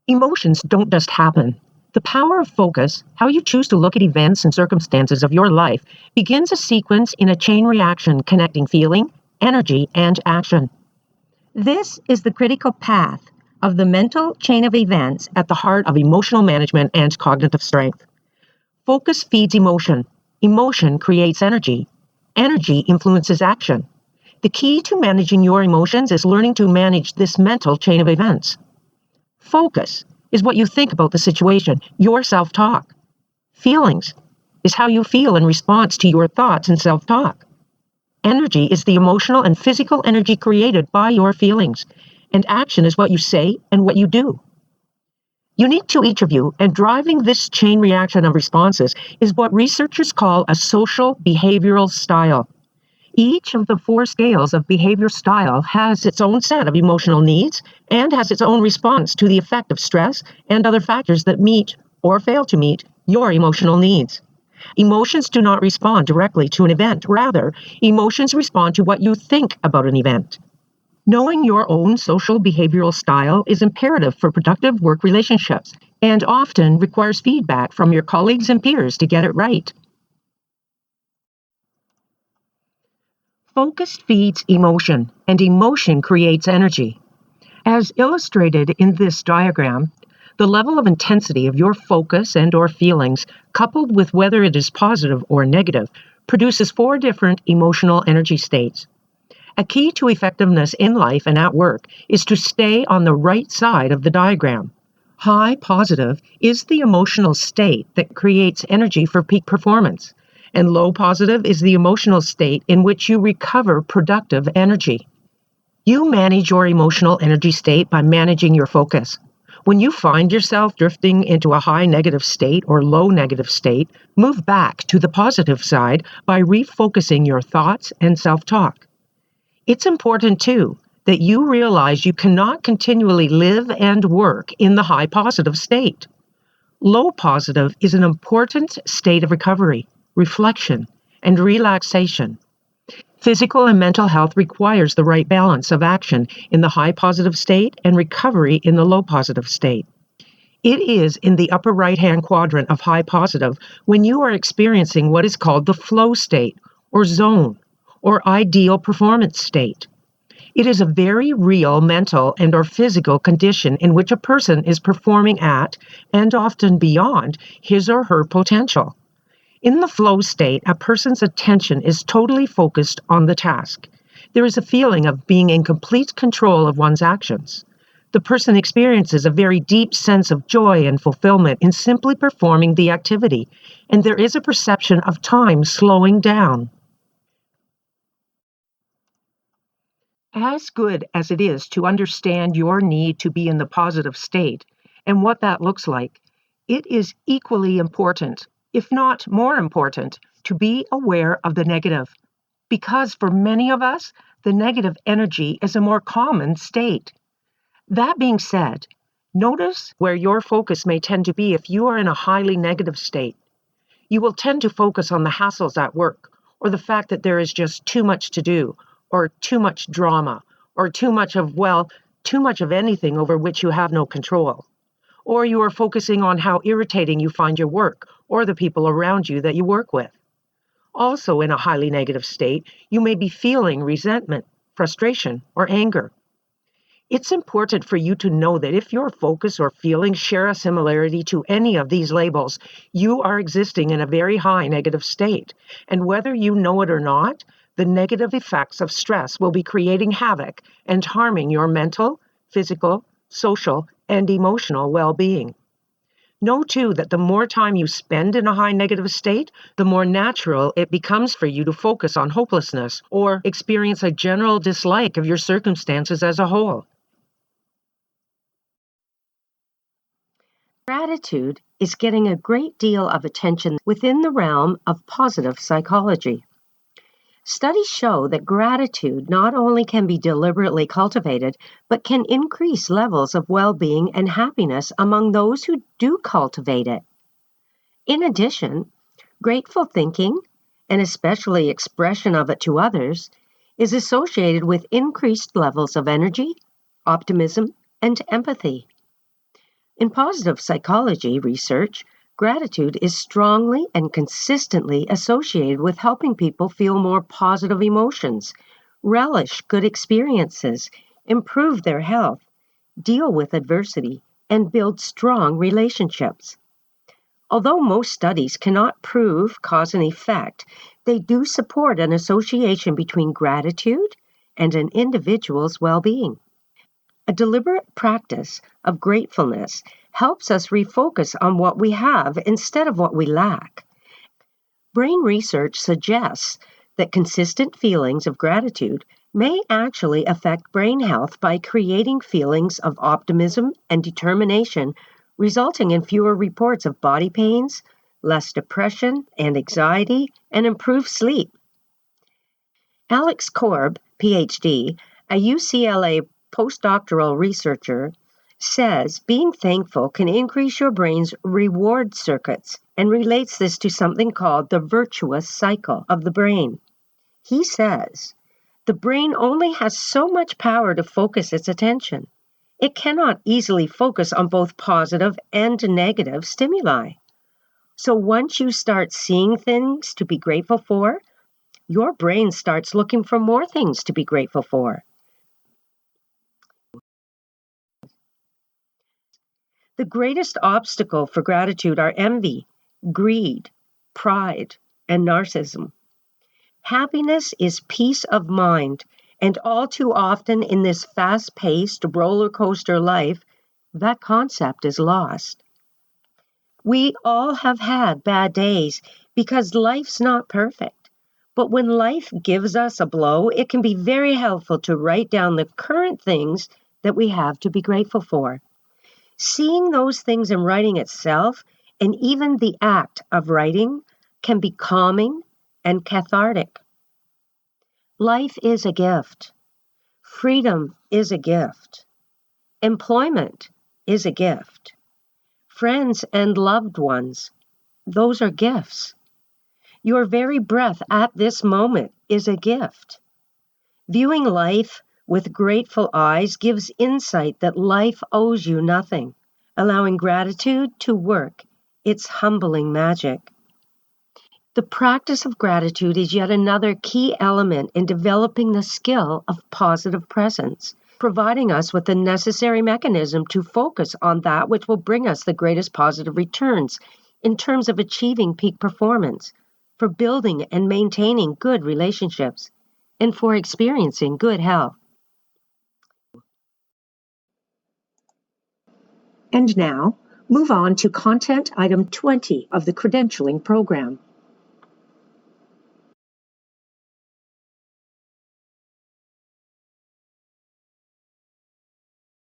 Emotions don't just happen. The power of focus, how you choose to look at events and circumstances of your life, begins a sequence in a chain reaction connecting feeling, energy, and action. This is the critical path of the mental chain of events at the heart of emotional management and cognitive strength. Focus feeds emotion. Emotion creates energy. Energy influences action. The key to managing your emotions is learning to manage this mental chain of events. Focus is what you think about the situation, your self-talk. Feelings is how you feel in response to your thoughts and self-talk. Energy is the emotional and physical energy created by your feelings, and action is what you say and what you do. Unique to each of you and driving this chain reaction of responses is what researchers call a social behavioral style. Each of the 4 scales of behavior style has its own set of emotional needs and has its own response to the effect of stress and other factors that meet or fail to meet your emotional needs. Emotions do not respond directly to an event. Rather, emotions respond to what you think about an event. Knowing your own social behavioral style is imperative for productive work relationships and often requires feedback from your colleagues and peers to get it right. Focus feeds emotion, and emotion creates energy. As illustrated in this diagram, the level of intensity of your focus and/or feelings, coupled with whether it is positive or negative, produces 4 different emotional energy states. A key to effectiveness in life and at work is to stay on the right side of the diagram. High positive is the emotional state that creates energy for peak performance, and low positive is the emotional state in which you recover productive energy. You manage your emotional energy state by managing your focus. When you find yourself drifting into a high negative state or low negative state, move back to the positive side by refocusing your thoughts and self-talk. It's important, too, that you realize you cannot continually live and work in the high positive state. Low positive is an important state of recovery, reflection, and relaxation. Physical and mental health requires the right balance of action in the high positive state and recovery in the low positive state. It is in the upper right-hand quadrant of high positive when you are experiencing what is called the flow state, or zone, or ideal performance state. It is a very real mental and/or physical condition in which a person is performing at, and often beyond, his or her potential. In the flow state, a person's attention is totally focused on the task. There is a feeling of being in complete control of one's actions. The person experiences a very deep sense of joy and fulfillment in simply performing the activity, and there is a perception of time slowing down. As good as it is to understand your need to be in the positive state and what that looks like, it is equally important, if not more important, to be aware of the negative. Because for many of us, the negative energy is a more common state. That being said, notice where your focus may tend to be if you are in a highly negative state. You will tend to focus on the hassles at work, or the fact that there is just too much to do, or too much drama, or too much of anything over which you have no control. Or you are focusing on how irritating you find your work, or the people around you that you work with. Also in a highly negative state, you may be feeling resentment, frustration, or anger. It's important for you to know that if your focus or feelings share a similarity to any of these labels, you are existing in a very high negative state. And whether you know it or not, the negative effects of stress will be creating havoc and harming your mental, physical, social, and emotional well-being. Know, too, that the more time you spend in a high negative state, the more natural it becomes for you to focus on hopelessness or experience a general dislike of your circumstances as a whole. Gratitude is getting a great deal of attention within the realm of positive psychology. Studies show that gratitude not only can be deliberately cultivated, but can increase levels of well-being and happiness among those who do cultivate it. In addition, grateful thinking, and especially expression of it to others, is associated with increased levels of energy, optimism, and empathy. In positive psychology research, gratitude is strongly and consistently associated with helping people feel more positive emotions, relish good experiences, improve their health, deal with adversity, and build strong relationships. Although most studies cannot prove cause and effect, they do support an association between gratitude and an individual's well-being. A deliberate practice of gratefulness helps us refocus on what we have instead of what we lack. Brain research suggests that consistent feelings of gratitude may actually affect brain health by creating feelings of optimism and determination, resulting in fewer reports of body pains, less depression and anxiety, and improved sleep. Alex Korb, PhD, a UCLA postdoctoral researcher, says being thankful can increase your brain's reward circuits and relates this to something called the virtuous cycle of the brain. He says, the brain only has so much power to focus its attention. It cannot easily focus on both positive and negative stimuli. So once you start seeing things to be grateful for, your brain starts looking for more things to be grateful for. The greatest obstacle for gratitude are envy, greed, pride, and narcissism. Happiness is peace of mind, and all too often in this fast-paced roller coaster life, that concept is lost. We all have had bad days because life's not perfect. But when life gives us a blow, it can be very helpful to write down the current things that we have to be grateful for. Seeing those things in writing itself, and even the act of writing, can be calming and cathartic. Life is a gift. Freedom is a gift. Employment is a gift. Friends and loved ones, those are gifts. Your very breath at this moment is a gift. Viewing life with grateful eyes gives insight that life owes you nothing, allowing gratitude to work its humbling magic. The practice of gratitude is yet another key element in developing the skill of positive presence, providing us with the necessary mechanism to focus on that which will bring us the greatest positive returns in terms of achieving peak performance, for building and maintaining good relationships, and for experiencing good health. And now, move on to content item 20 of the credentialing program.